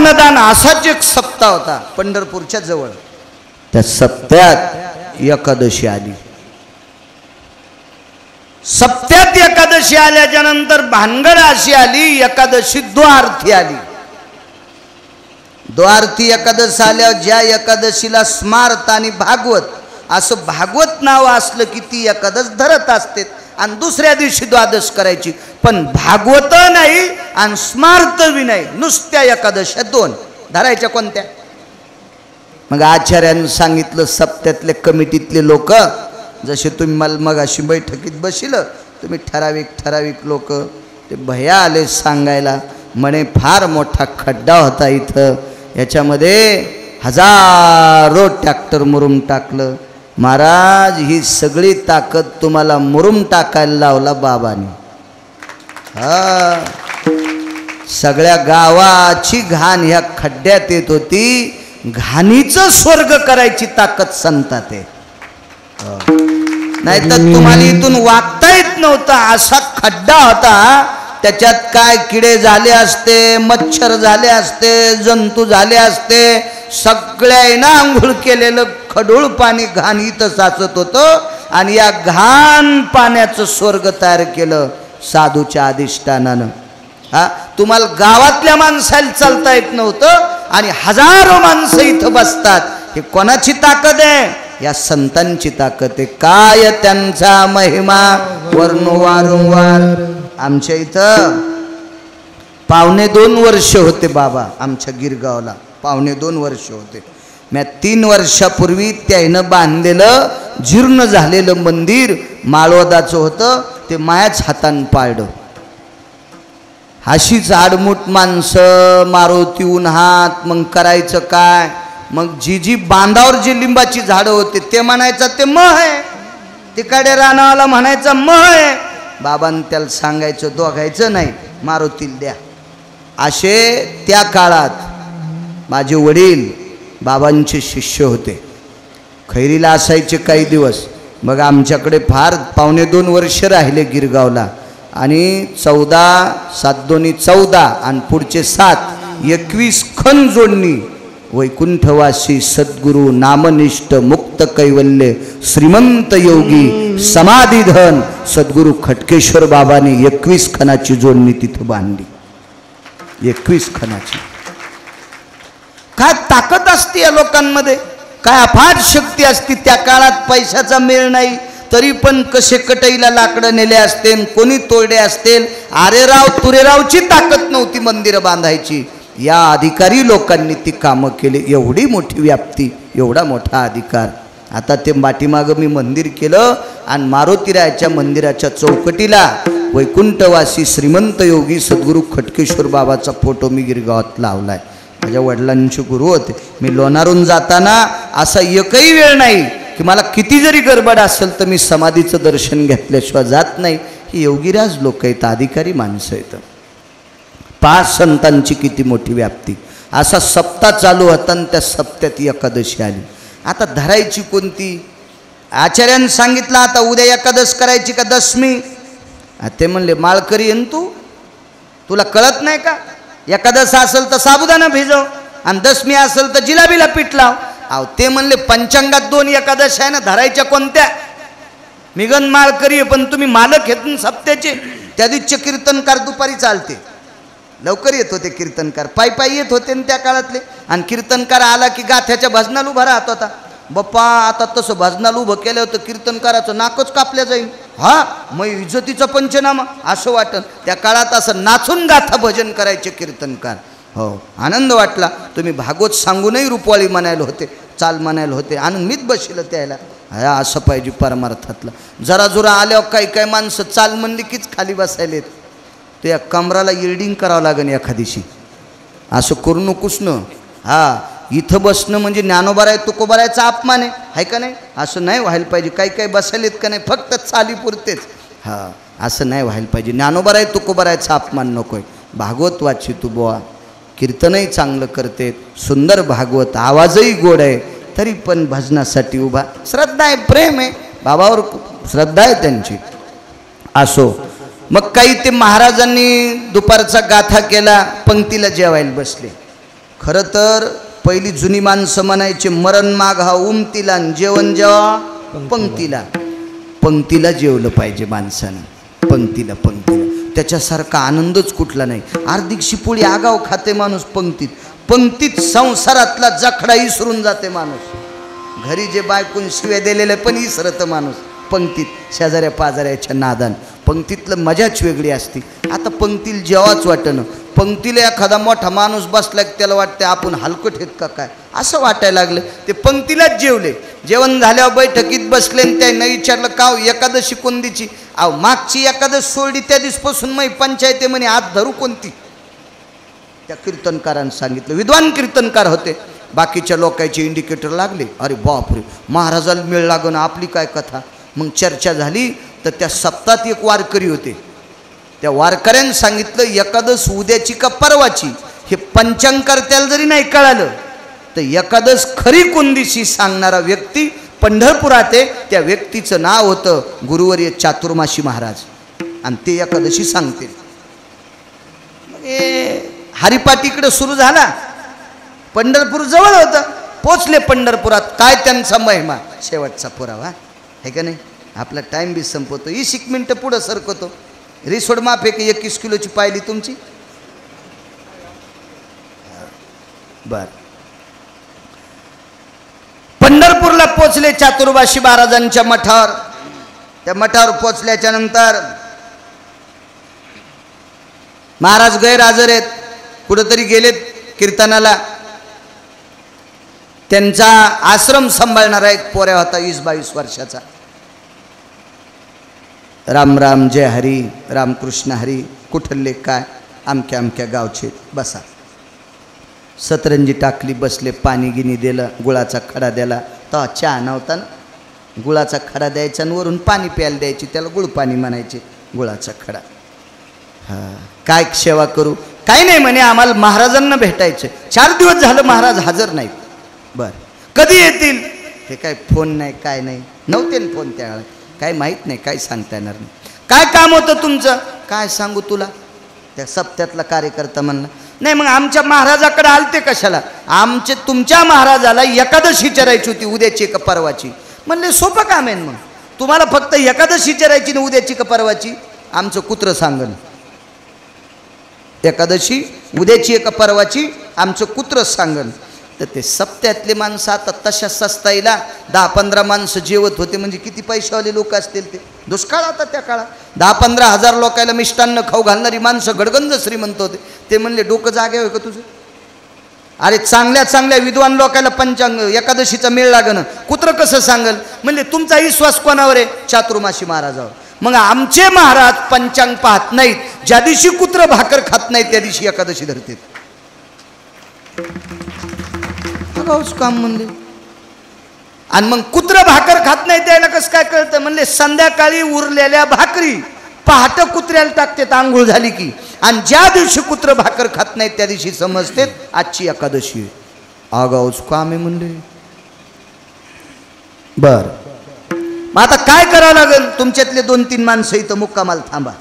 अन्नदान असाच एक सप्ताह होता पंढरपूरच्या जवळ. त्या सप्त्यात एकादशी आली. सप्त्यात एकादशी आल्याच्या नंतर भानगड अशी आली, एकादशी द्वारथी आली. द्वारथी एकादशी आल्यावर ज्या एकादशीला स्मार्त आणि भागवत असं भागवत नाव असलं की ती एकादश धरत असते आणि दुसऱ्या दिवशी द्वादश करायची. पण भागवत नाही आणि स्मार्त बी नाही, नुसत्या एकादशा दोन धरायच्या. कोणत्या? मग आचार्यानं सांगितलं, सप्त्यातले कमिटीतले लोक जसे तुम्ही मला मग अशी बैठकीत बसिलं, तुम्ही ठराविक लोक ते भैया आले सांगायला, म्हणे फार मोठा खड्डा होता इथं, याच्यामध्ये हजारो ट्रॅक्टर मुरुम टाकलं. महाराज ही सगळी ताकद तुम्हाला मुरुम टाकायला लावला बाबांनी. हा, सगळ्या गावाची घाण ह्या खड्ड्यात येत होती. घाणीचं स्वर्ग करायची ताकद संतात आहे. नाहीतर तुम्हाला इथून वागता येत नव्हता, असा खड्डा होता. त्याच्यात काय किडे झाले असते, मच्छर झाले असते, जंतू झाले असते, सगळ्यांना आंघोळ केलेलं खडूळ पाणी घाण इथं साचत होतं. आणि या घाण पाण्याचं स्वर्ग तयार केलं साधूच्या अधिष्ठानानं. हा, तुम्हाला गावातल्या माणसाला चालता येत नव्हतं आणि हजारो माणसं इथं बसतात. हे कोणाची ताकद आहे? या संतांची ताकद आहे. काय त्यांचा महिमा वर्णो वारंवार. आमच्या इथं 2.25 वर्ष होते बाबा, आमच्या गिरगावला 2.25 वर्ष होते. मी 3 वर्षापूर्वी त्यानं बांधलेलं जीर्ण झालेलं मंदिर माळवदाचं होतं, ते मायाच हातानं पाळलं. अशीच आडमुठ माणसं, मारुती उन्हात, मग करायचं काय? मग जी बांधावर जी लिंबाची झाडं होते ते म्हणायचं ते मह आहे, तिकडे रानावाला म्हणायचा मह आहे. बाबांनी त्याला सांगायचं दोघायचं नाही, मारुतीला द्या. असे त्या काळात माझे वडील बाबांचे शिष्य होते. खैरीला असायचे काही दिवस. मग आमच्याकडे फार 2.25 वर्ष राहिले गिरगावला. आणि 14 7 दोन्ही 14 आणि पुढचे 7 21 खण जोडणी वैकुंठवासी सद्गुरु नामनिष्ठ मुक्त कैवल्य श्रीमंत योगी समाधीधन सद्गुरु खटकेश्वर बाबाने 21 खणाची जोडणी तिथं बांधली. 21 खणाची. काय ताकद असते या लोकांमध्ये, काय अफाट शक्ती असते. त्या काळात पैशाचा मेळ नाही, तरी पण कसे कटईला लाकडं नेले असतील, कोणी तोडे असतील. आरेराव तुरेरावची ताकद नव्हती मंदिरं बांधायची. या अधिकारी लोकांनी ती कामं केली. एवढी मोठी व्याप्ती, एवढा मोठा अधिकार. आता ते पाठीमागं मी मंदिर केलं आणि मारुतीरायाच्या मंदिराच्या चौकटीला वैकुंठवासी श्रीमंत योगी सद्गुरू खटकेश्वर बाबाचा फोटो मी गिरगावात लावलाय. माझ्या वडिलांचे गुरु होते. मी लोणारून जाताना असा एकही वेळ नाही की मला किती जरी गडबड असेल तर मी समाधीचं दर्शन घेतल्याशिवाय जात नाही. ही योगीराज लोक आहेत, अधिकारी माणसं आहेत. 5 संतांची किती मोठी व्याप्ती. असा सप्ताह चालू होता आणि त्या सप्त्यात एकादशी आली. आता धरायची कोणती? आचार्यानं सांगितलं आता उद्या एकादश करायची का दशमी? ते म्हणले माळकरी आहे तू, तुला कळत नाही का? एकादश असेल तर साबुदाणा भिजव आणि दशमी असेल तर जिलाबीला पीठ लाव. अहो ते म्हणले पंचांगात 2 एकादश आहे ना, धरायच्या कोणत्या? मिगन माळकरी आहे पण तुम्ही मालक आहेत ना सप्त्याचे. त्या दिवशीचे कीर्तनकार दुपारी चालते, लवकर येत होते कीर्तनकार, पायी येत होते त्या काळातले. आणि कीर्तनकार आला की गाथ्याच्या भजनाला उभा राहत होता. बाप्पा आता तसं भजनाला उभं केलं होतं कीर्तनकाराचं नाकच कापल्या जाईल. हा मग इज्जतीचा पंचनामा असं वाटन. त्या काळात असं नाचून गाथा भजन करायचे कीर्तनकार. हो आनंद वाटला. तुम्ही भागवत सांगूनही रुपवाळी म्हणायला होते, चाल म्हणायला होते. आणि मीच बसलं त्याला. हा असं पाहिजे परमार्थातलं. जरा जोरा आल्यावर काही काही माणसं चाल म्हणली कीच खाली बसायलेत. ते या कमराला इल्डिंग करावं लागेल एखादीशी. असं करू नकोस ना. हा इथं बसणं म्हणजे ज्ञानोबाराय तुकोबारायचा अपमान आहे का नाही? असं नाही व्हायला पाहिजे. काही काही बसायलेत का नाही फक्त चालीपुरतेच. हा असं नाही व्हायला पाहिजे. ज्ञानोबाराय तुकोबारायचा अपमान नको आहे. भागवत वाची तू बुवा, कीर्तनही चांगलं करते, सुंदर भागवत, आवाजही गोड आहे, तरी पण भजनासाठी उभा. श्रद्धा आहे, प्रेम आहे, बाबावर श्रद्धा आहे त्यांची. असो मग काही ते महाराजांनी दुपारचा गाथा केला, पंक्तीला जेवायला बसले. खरं तर पहिली जुनी माणसं म्हणायचे मरण माग हा उमतीला आणि जेवण जेवा पंक्तीला. पंक्तीला जेवलं पाहिजे माणसानं, पंक्तीला पंक्तीला. त्याच्यासारखा आनंदच कुठला नाही. अर्धीकशी पोळी आगाव खाते माणूस पंक्तीत. पंक्तीत संसारातला जखडा विसरून जाते माणूस. घरी जे बायकून शिव्या दिलेले पण विसरतं माणूस पंक्तीत शेजाऱ्या पाजाऱ्याच्या नादान. पंक्तीतलं मजाच वेगळी असते. आता पंक्तीला जेवाच वाटणं. पंक्तीला एखादा मोठा माणूस बसला की त्याला वाटते आपण हलकट आहेत का काय असं वाटायला लागलं. ते पंक्तीलाच जेवले. जेवण झाल्यावर बैठकीत बसले आणि त्यानं विचारलं का एकादशी कोणतीची. अहो मागची एकादश सोडली त्या दिवसपासून मग पंचायती म्हणे आज धरू कोणती. त्या कीर्तनकारांनी सांगितलं. विद्वान कीर्तनकार होते. बाकीच्या लोकांचे इंडिकेटर लागले. अरे बापरे महाराजाला मिळ लागणं आपली काय कथा. मग चर्चा झाली तर त्या सप्तात एक वारकरी होते. त्या वारकऱ्यांनी सांगितलं एकादश उद्याची का परवाची हे पंचांगकर्त्याला जरी नाही कळालं तर एकादश खरी कोणतीशी सांगणारा व्यक्ती पंढरपुरात आहे. त्या व्यक्तीचं नाव होतं गुरुवर्य चातुर्मासी महाराज आणि ते एकादशी सांगते. हरिपाठ इकडे सुरू झाला. पंढरपूर जवळ होतं. पोचले पंढरपुरात. काय त्यांचा महिमा शेवटचा पुरावा आहे का नाही. आपला टाइम बी संपवतो. 20 मिनिटं पुढं सरकवतो. रिसोड माफ आहे की 21 किलोची पाहिली तुमची. बर पंढरपूरला पोचले चातुर्मासी महाराजांच्या मठावर. त्या मठावर पोचल्याच्या नंतर महाराज गैरहजर आहेत. कुठंतरी गेलेत कीर्तनाला. त्यांचा आश्रम सांभाळणारा एक पोऱ्या होता 20-22 वर्षाचा. राम राम जय हरी रामकृष्ण हरी. कुठले काय आमक्या आमक्या गावचे बसा. सतरंजी टाकली बसले. पाणी गिनी दिलं. गुळाचा खडा दिला. तो चहा नव्हता ना. गुळाचा खडा द्यायचा आणि वरून पाणी प्यायला द्यायची. त्याला गुळ पाणी म्हणायचे. गुळाचा खडा. हां काय सेवा करू. काही नाही म्हणे आम्हाला महाराजांना भेटायचं. 4 दिवस झालं महाराज हजर नाहीत. बर कधी येतील. हे काय फोन नाही काय नाही. नव्हते ना फोन त्यावेळेला. काय माहीत नाही. काय सांगता येणार नाही. काय काम होतं तुमचं. काय सांगू तुला. त्या सप्त्यातला कार्यकर्ता म्हणला नाही मग आमच्या महाराजाकडे आलते कशाला. आमचे तुमच्या महाराजाला एकादशी चरायची होती उद्याची का परवाची. म्हणले सोपं काम आहे. मग तुम्हाला फक्त एकादशी चरायची ना उद्याची का परवाची. आमचं कुत्रं सांगन. एकादशी उद्याची एका परवाची आमचं कुत्रं सांगन. तर ते सप्त्यातले माणसं आता तशा सस्ताईला 10-15 माणसं जेवत होते. म्हणजे किती पैशावाले लोक असतील ते. दुष्काळ आता त्या काळात 10-15 हजार लोकायला मिष्टान्न खाऊ घालणारी माणसं गडगंज श्रीमंत होते. ते म्हणले डोकं जागे होय का तुझं. अरे चांगल्या चांगल्या विद्वान लोकायला पंचांग एकादशीचा मेळ लागणं कुत्रं कसं सांगल. म्हणले तुमचा विश्वास कोणावर आहे. चातुर्मासी महाराजावर. मग आमचे महाराज पंचांग पाहत नाहीत. ज्या दिवशी कुत्रं भाकर खात नाहीत त्या दिवशी एकादशी धरतात. काम म्हणले. आणि मग कुत्र भाकर खात नाही त्याला कसं काय कळतं. म्हणले संध्याकाळी उरलेल्या भाकरी पहाटे कुत्र्याला टाकतात आंघोळ झाली की. आणि ज्या दिवशी कुत्र भाकर खात नाही त्या दिवशी समजते आजची एकादशी आहे. आगाऊच काम आहे म्हणले. बर मग आता काय करावं लागेल. तुमच्यातले 2-3 माणसं इथं मुक्कामाला थांबा.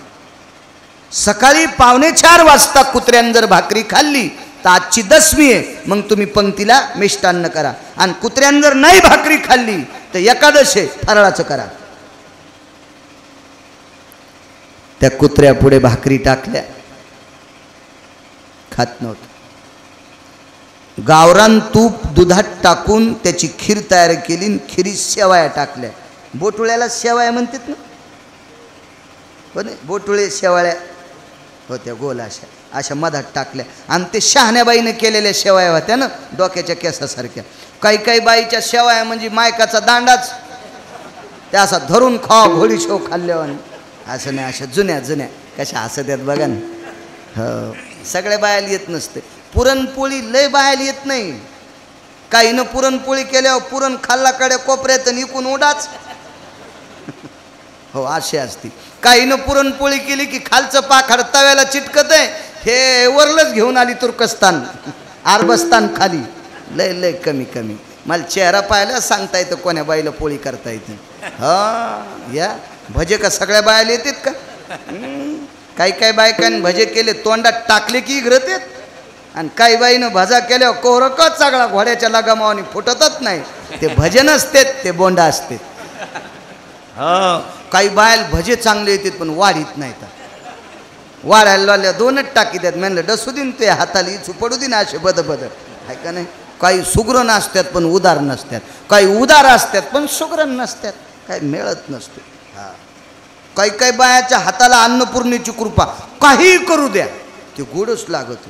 सकाळी 3:45 वाजता कुत्र्यानं जर भाकरी खाल्ली तर आजची दशमी आहे. मग तुम्ही पंक्तीला मिष्टान्न करा. आणि कुत्र्यानं जर नाही भाकरी खाल्ली तर एकादशी आहे फराळाचं करा. त्या कुत्र्या पुढे भाकरी टाकल्या. खात नव्हतं. गावरान तूप दुधात टाकून त्याची खीर तयार केली. खिरीत शेवाया टाकल्या. बोटुळ्याला शेवाया म्हणतात ना. हो नाही बोटुळे शेवाळ्या होत्या गोल अशा अशा मधात टाकल्या. आणि ते शहाण्याबाईनं केलेल्या शेवाया होत्या ना डोक्याच्या केसासारख्या. काही काही बाईच्या शेवाया म्हणजे मायकाचा दांडाच. त्या असा धरून खावा घोडी शेव खाल्ल्यावर. असं नाही अशा जुन्या जुन्या कशा असं त्यात बघा ना. हो सगळ्या बायाला येत नसते. पुरणपोळी लय बायाला येत नाही. काहीनं पुरणपोळी केल्यावर पुरण खाल्लाकडे कोपऱ्यात इकून उडाच. हो अशी असती. काहीनं पुरणपोळी केली की खालचं पाखाड तव्याला चिटकत आहे. हे वरलंच घेऊन आली तुर्कस्तान आरबस्तान खाली. लय लय कमी कमी. मला चेहरा पाहायला सांगता येतं कोण्या बाईला पोळी करता येते. हा या भजे का सगळ्या बायाला येतात का. काही काही बायकांनी भजे केले तोंडात टाकले की इघरतेत. आणि काही बाईनं भजा केल्यावर कोरकच सगळा घोड्याच्या लगामावानी फुटतच नाही. ते भजे नसते, ते बोंडा असते. हो, काही बायल भजे चांगले येतात पण वाढीत नाहीत. वाढायला लावल्या दोनच टाकी द्यात. म्हणलं डसू दिन ते हाताला इचू पडू दिन असे बदबद आहे का नाही. काही सुग्रण असतात पण उदार नसतात, काही उदार असतात पण सुग्रण नसतात, काही मिळत नसते. हा, काही काही बायाच्या हाताला अन्नपूर्णेची कृपा, काही करू द्या ते गोडच लागत.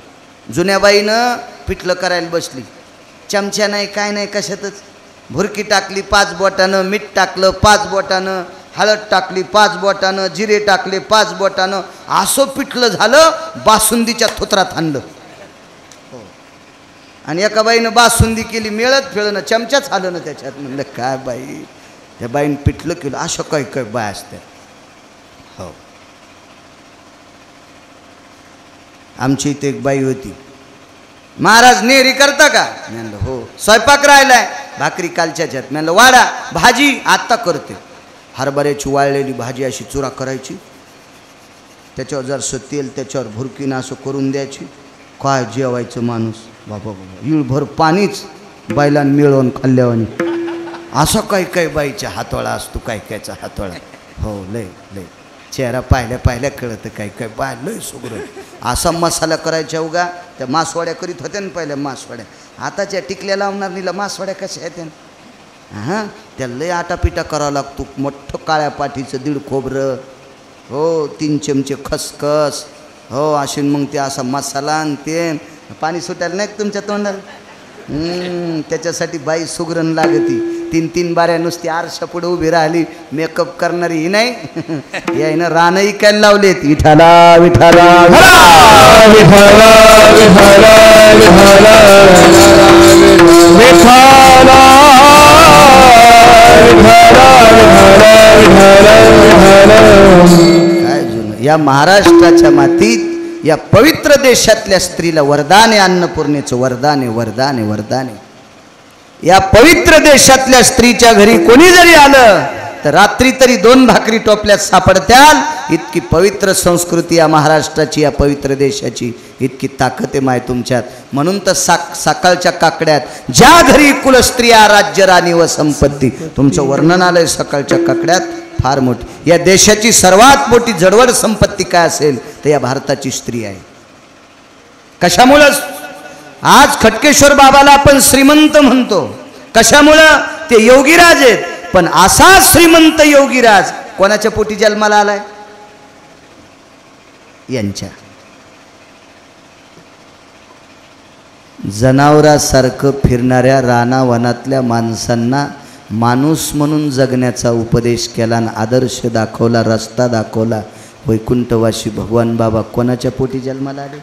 जुन्या बाईनं पिठलं करायला बसली, चमच्या नाही काय नाही कशातच, भुरकी टाकली 5 बोटानं, मीठ टाकलं 5 बोटानं, हळद टाकली 5 बोटानं, जिरे टाकले 5 बोटानं, असं पिठलं झालं बासुंदीच्या थोत्रात आणलं. आणि एका बाईनं बासुंदी केली, मिळत फिळणं, चमच्याच आलं ना त्याच्यात. म्हणलं काय बाई, त्या बाईनं पिठलं केलं. अशा काही काही बाय असतात. हो, आमची इथे एक बाई होती. महाराज नेहरी करता का? म्हणलं हो. स्वयंपाक राहिलाय, भाकरी कालच्याच आहेत. म्हणलं वाडा, भाजी आत्ता करते. हरभऱ्याची वाळलेली भाजी अशी चुरा करायची, त्याच्यावर जरासं तेल, त्याच्यावर भुरकीनं असं करून द्यायची. काय जेवायचं माणूस, बाबा बाबा, इळभर पाणीच बायलान मिळवून खाल्ल्यावानी. असं काही काही बाईचा हातोळा असतो, काही कायचा हातोळा. हो, लय लय चेहरा पाहिल्या पाहिल्या कळतं काही काही बाय लय सुग्र. असा मसाला करायच्या उगा. त्या मासवाड्या करीत होत्या ना पहिल्या मासवाड्या. आताच्या टिकल्या लावणार निला मासवाड्या कशा आहेत त्या. हां, त्या लय आटापिटा करावा लागतो. मोठं काळ्या पाठीचं 1.5 खोबरं, हो, 3 चमचे खसखस, हो, असे मग ते असा मसाला आणि ते पाणी सुटायला नाही तुमच्या तोंडाला. त्याच्यासाठी बाई सुगरण लागती. 3-3 बाऱ्या नुसती आरशा पुढे उभी राहिली, मेकअप करणारी ही नाही. यायनं रानं इकायला लावलेत. विठाला विठाला काय जुनं. या महाराष्ट्राच्या मातीत, या पवित्र देशातल्या स्त्रीला वरदान आहे. अन्नपूर्णेचं वरदान आहे, वरदान आहे, वरदान आहे. या पवित्र देशातल्या स्त्रीच्या घरी कोणी जरी आलं तर रात्री तरी 2 भाकरी टोपल्यात सापडत्याल. इतकी पवित्र संस्कृती या महाराष्ट्राची, या पवित्र देशाची, इतकी ताकद आहे माय तुमच्यात. म्हणून तर सकाळच्या काकड्यात ज्या घरी कुलस्त्रिया राज्य राणी व संपत्ती, तुमचं वर्णन आलंय सकाळच्या काकड्यात फार मोठी. या देशाची सर्वात मोठी जडवड संपत्ती काय असेल तर या भारताची स्त्री आहे. कशामुळं आज खटकेश्वर बाबाला आपण श्रीमंत म्हणतो? कशामुळं? ते योगीराज आहेत. पण असा श्रीमंत योगीराज कोणाच्या पोटी जन्माला आलाय? यांच्या. जनावरासारखं फिरणाऱ्या रानावनातल्या माणसांना माणूस म्हणून जगण्याचा उपदेश केला आणि आदर्श दाखवला, रस्ता दाखवला. वैकुंठवासी भगवान बाबा कोणाच्या पोटी जन्माला आले?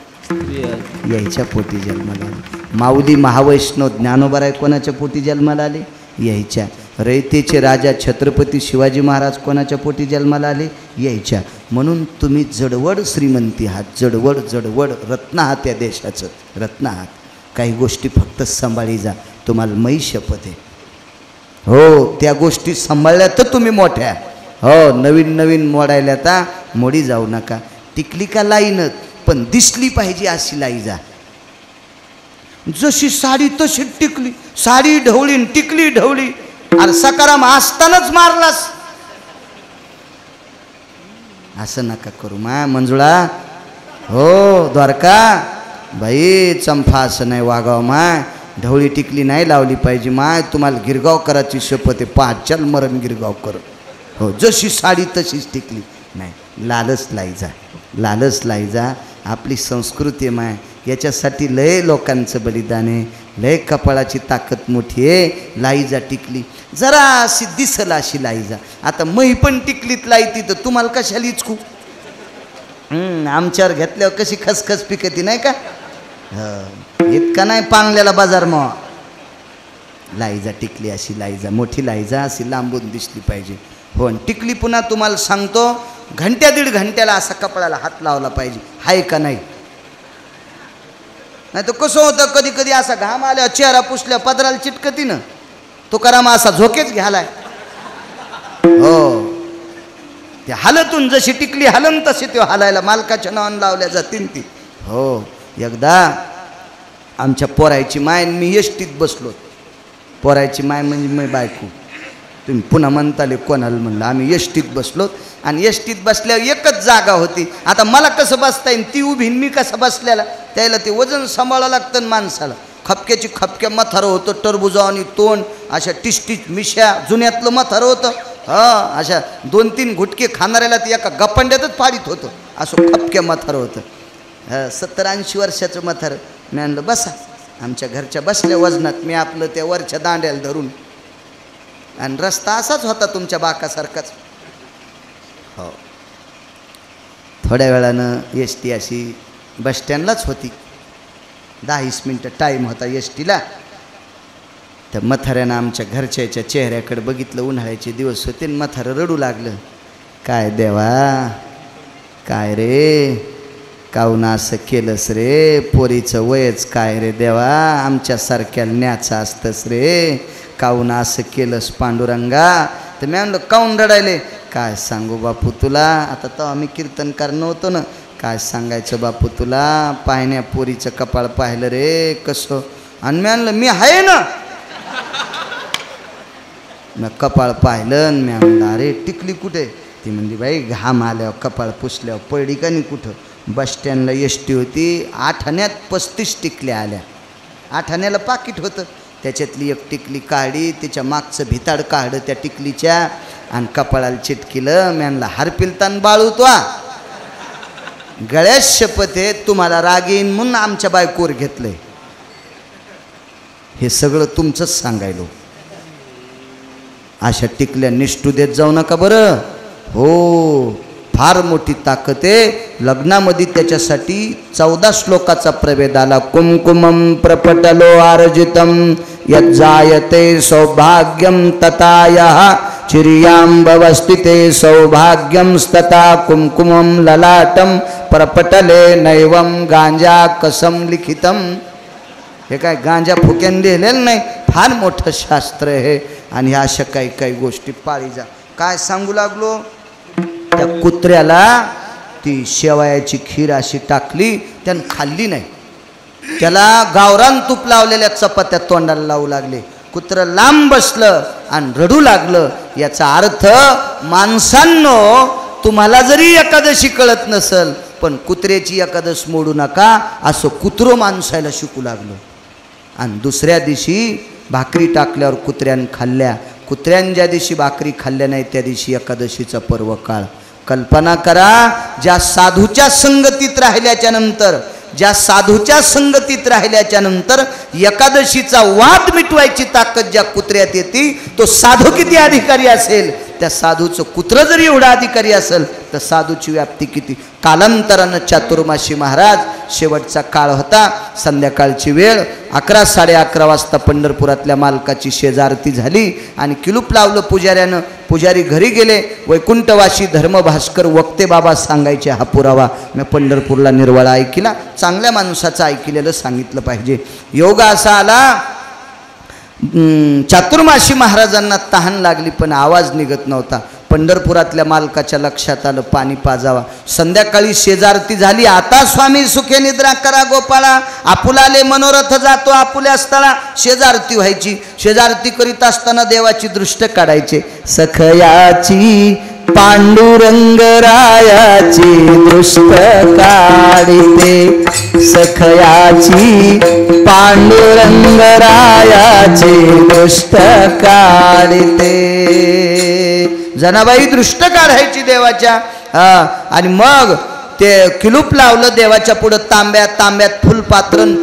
यायच्या पोटी जन्माला आले. माऊली महावैष्णव ज्ञानोबा कोणाच्या पोटी जन्माला आले? यायच्या. रयतेचे राजा छत्रपती शिवाजी महाराज कोणाच्या पोटी जन्माला आले? यायच्या. म्हणून तुम्ही जडवड श्रीमंती आहात, जडवड जडवड रत्न आहात, या देशाचं रत्न आहात. काही गोष्टी फक्त सांभाळी जा, तुम्हाला मै शपथ आहे. हो, त्या गोष्टी सांभाळल्या तर तुम्ही मोठ्या. हो, नवीन नवीन मोडायला आता मोडी जाऊ नका. टिकली का लाईनच, पण दिसली पाहिजे अशी लाई जा. जशी साडी तशी टिकली, साडी ढवळी टिकली ढवळी. अरे सकाराम असतानाच मारलास, असं नका करू माय मंजुळा. हो द्वारका बाई, चंपा असं नाही वागावं माय. ढवळी टिकली नाही लावली पाहिजे माय. तुम्हाला गिरगावकराची शपथ आहे, 5 चल मरण गिरगावकर. हो, जशी साडी तशीच टिकली नाही. लालच लाई जा, लालच लाई जा. आपली संस्कृती आहे माय, याच्यासाठी लय लोकांचं बलिदान आहे, लय कपाळाची ताकद मोठी आहे. लाई जा टिकली, जरा अशी दिसल अशी लाई जा. आता मै पण टिकलीत लाई तिथं तुम्हाला कशाला इचकू? आमच्यावर घेतल्यावर कशी खसखस पिकती नाही का? इतका नाही पांगल्याला बाजार मग. लाई जा टिकली अशी लाई जा, मोठी लाई जा, अशी लांबून दिसली पाहिजे. हो, टिकली पुन्हा तुम्हाला सांगतो, घंट्या 1.5 घंट्याला असा कपड्याला हात लावला पाहिजे. हाय का नाही? नाही तर कसं होतं, कधी कधी असा घाम आल्या चेहरा पुसल्या पदराला चिटकती ना, तो करामा असा झोकेच घ्यालाय. हो, त्या हालतून जशी टिकली हलन तशी तो हालायला मालकाच्या नावानं लावल्या जातील ती. हो, एकदा आमच्या पोरायची माय मी एसटीत बसलो. पोरायची माय म्हणजे मी बायको. तुम्ही पुन्हा म्हणताले कोणाला म्हणलं. आम्ही एसटीत बसलो आणि एसटीत बसल्यावर एकच जागा होती. आता मला कसं बसता येईल, ती उभी मी कसं बसल्याला, त्याला ते वजन सांभाळावं लागतं माणसाला. खपक्याची खपक्या मथारं होतं, टरबुजा आणि तोंड, अशा टिस्टिच मिश्या, जुन्यातलं मथारं होतं. हां, अशा 2-3 घुटके खाणाऱ्याला ते एका गप्पांड्यातच पाडीत होतं. असं खपक्या मथारं होतं. 70-80 वर्षाचं मथारं. मी आणलं बसा. आमच्या घरच्या बसल्या वजनात, मी आपलं त्या वरच्या दांड्याला धरून. आणि रस्ता असाच होता तुमच्या बाकासारखाच. हो, थोड्या वेळानं एस टी अशी बसस्टँडलाच होती. 10-20 मिनटं टाईम होता एस टीला. त्या म्हाताऱ्यानं आमच्या घरच्याच्या चेहऱ्याकडे बघितलं. उन्हाळ्याचे दिवस होते. म्हातारं रडू लागलं. काय देवा, काय रे, काहून असं केलंस रे, पोरीचं वयच काय रे देवा, आमच्यासारख्याला न्याचं असतंस रे, काहून असं केलंस पांडुरंगा. तर मी म्हणलं काहून रडायले. काय सांगू बापू तुला, आता तर आम्ही कीर्तनकार नव्हतो ना, काय सांगायचं बापू तुला, पाहण्या पोरीचं कपाळ पाहिलं रे कसं. आणि मी म्हणलं मी आहे ना. मी कपाळ पाहिलं आणि मी म्हणलं अरे टिकली कुठे. ती म्हणली बाई घाम आल्यावर कपाळ पुसल्यावर पडली का नाही कुठं. बसस्टँडला एस टी होती. 8 आण्यात 35 टिकल्या आल्या. 8 आण्याला पाकिट होतं, त्याच्यातली एक टिकली काढली, तिच्या मागचं भिताड काढलं त्या टिकलीच्या आणि कपाळाला चिटकिलं. मी म्हणलं हरपिलतान बाळू तो गळ्यात शपथ आहे तुम्हाला राग येईन म्हणून आमच्या बायकोवर घेतलंय. हे सगळं तुमचंच सांगायलो. अशा टिकल्या निष्ठू देत जाऊ नका बरं. हो, फार मोठी ताकद आहे. लग्नामध्ये त्याच्यासाठी 14 श्लोकाचा प्रभेद आला. कुमकुमम प्रपटलो आर्जितम यज्जायते सौभाग्यम ततायः चिर्यांबवस्थिते सौभाग्यम तथा कुमकुमम ललाटम प्रपटले नैवम गांजा कसम लिखितम. हे काय गांजा फुक्यान लिहिलेलं नाही, फार मोठं शास्त्र आहे. आणि अशा काही काही गोष्टी पाळी जा. काय सांगू लागलो, त्या कुत्र्याला ती शेवयाची खीर अशी टाकली, त्यानं खाल्ली नाही. त्याला गावरान तूप लावलेल्या चपात्या तोंडाला लावू लागले. कुत्रं लांब बसलं आणि रडू लागलं. याचा अर्थ माणसांनो, तुम्हाला जरी एकादशी कळत नसल पण कुत्र्याची एकादश मोडू नका, असं कुत्रं माणसाला शिकू लागलं. आणि दुसऱ्या दिवशी भाकरी टाकल्यावर कुत्र्यानं खाल्ल्या. कुत्र्यानं ज्या दिवशी भाकरी खाल्ल्या नाही त्या दिवशी एकादशीचा पर्व काळ. कल्पना करा, ज्या साधूच्या संगतीत राहिल्याच्या नंतर, ज्या साधूच्या संगतीत राहिल्याच्या नंतर एकादशीचा वाद मिटवायची ताकद ज्या कुत्र्यात येते, तो साधू किती अधिकारी असेल. त्या साधूचं कुत्र जरी एवढा अधिकारी असेल तर साधूची व्याप्ती किती. कालांतरानं चातुर्मासी महाराज, शेवटचा काळ होता, संध्याकाळची वेळ, 11-11:30 वाजता पंढरपुरातल्या मालकाची शेजारती झाली आणि किलूप लावलं पुजाऱ्यानं. पुजारी घरी गेले. वैकुंठवासी धर्मभास्कर वक्ते बाबा सांगायचे हा पुरावा. मी पंढरपूरला निर्वाळा ऐकिला. चांगल्या माणसाचं ऐकलेलं सांगितलं पाहिजे. योग असा आला, चातुर्मासी महाराजांना तहान लागली पण आवाज निघत नव्हता. पंढरपुरातल्या मालकाच्या लक्षात आलं पाणी पाजावा. संध्याकाळी शेजारती झाली. आता स्वामी सुखे निद्रा करा गोपाळा, आपुलाले मनोरथ जातो आपुल्या स्थळा. शेजारती व्हायची. शेजारती करीत असताना देवाची दृष्ट काढायचे. सखयाची पांडुरंगरायाची दृष्ट काढिते, सखयाची पांडुरंगरायाची दृष्ट काढिते. जनाबाई दृष्ट काढायची देवाच्या. आणि मग ते किलूप लावलं देवाच्या पुढं. तांब्यात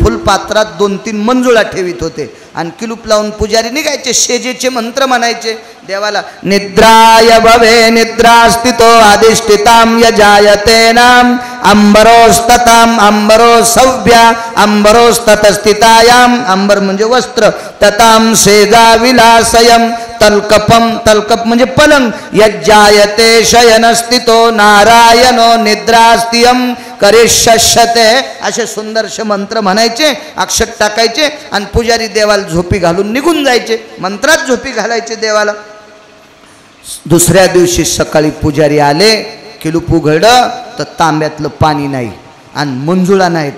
फुलपात्रात 2-3 मंजुळा ठेवीत होते आणि किलूप लावून पुजारी निघायचे. शेजेचे मंत्र म्हणायचे देवाला. निद्राय भवे निद्रास्थितो अधिष्ठितां यजायते नाम अंबरोस्ततां अंबरो सव्या अंबरोस्ततस्थितायां. अंबर म्हणजे वस्त्र. ततां सेजा विलासयं तलकपम. तलकप म्हणजे पलंग. यज्जायते शयनस्थितो नारायणो निद्रास्तियं करिष्यते. असे सुंदरसे मंत्र म्हणायचे, अक्षत टाकायचे आणि पुजारी देवाला झोपी घालून निघून जायचे. मंत्रात झोपी घालायचे देवाला. दुसऱ्या दिवशी सकाळी पुजारी आले. किलूप उघडलं तर तांब्यातलं पाणी नाही आणि मंजुळा नाही.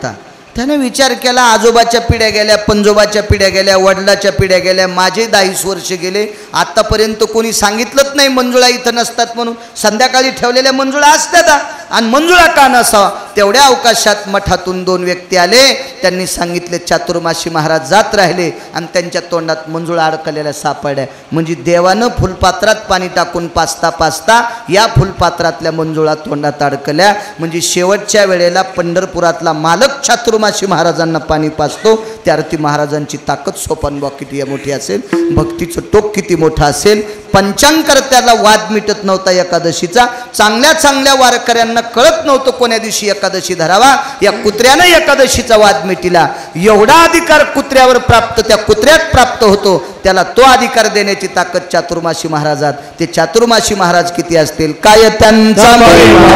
त्याने विचार केला, आजोबाच्या पिढ्या गेल्या, पंजोबाच्या पिढ्या गेल्या, वडिलाच्या पिढ्या गेल्या, माझे 40 वर्ष गेले, आत्तापर्यंत कोणी सांगितलंच नाही मंजुळा इथं नसतात म्हणून. संध्याकाळी ठेवलेल्या मंजुळा असतात आणि मंजुळा का नसावा. तेवढ्या अवकाशात मठातून 2 व्यक्ती आले, त्यांनी सांगितले चातुर्मासी महाराज जात राहिले आणि त्यांच्या तोंडात मंजुळा अडकलेल्या सापडल्या. म्हणजे देवानं फुलपात्रात पाणी टाकून पाचता पाचता या फुलपात्रातल्या मंजुळा तोंडात अडकल्या. म्हणजे शेवटच्या वेळेला पंढरपुरातला मालक चातुर्मासी महाराजांना पाणी पाचतो. त्या अर्थी महाराजांची ताकद सोपानबा किती मोठी असेल, भक्तीचं टोक किती मोठं असेल. पंचांगकर्त्याला वाद मिटत नव्हता एकादशीचा. चांगल्या चांगल्या वारकऱ्यांना कळत नव्हतं कोण्या दिवशी एकादशी धरावा. या कुत्र्यानं एकादशीचा वाद मिटिला. एवढा अधिकार कुत्र्यावर प्राप्त, त्या कुत्र्यात प्राप्त होतो, त्याला तो अधिकार देण्याची ताकद चातुर्मासी महाराजात. ते चातुर्मासी महाराज किती असतील, काय त्यांचा महिमा.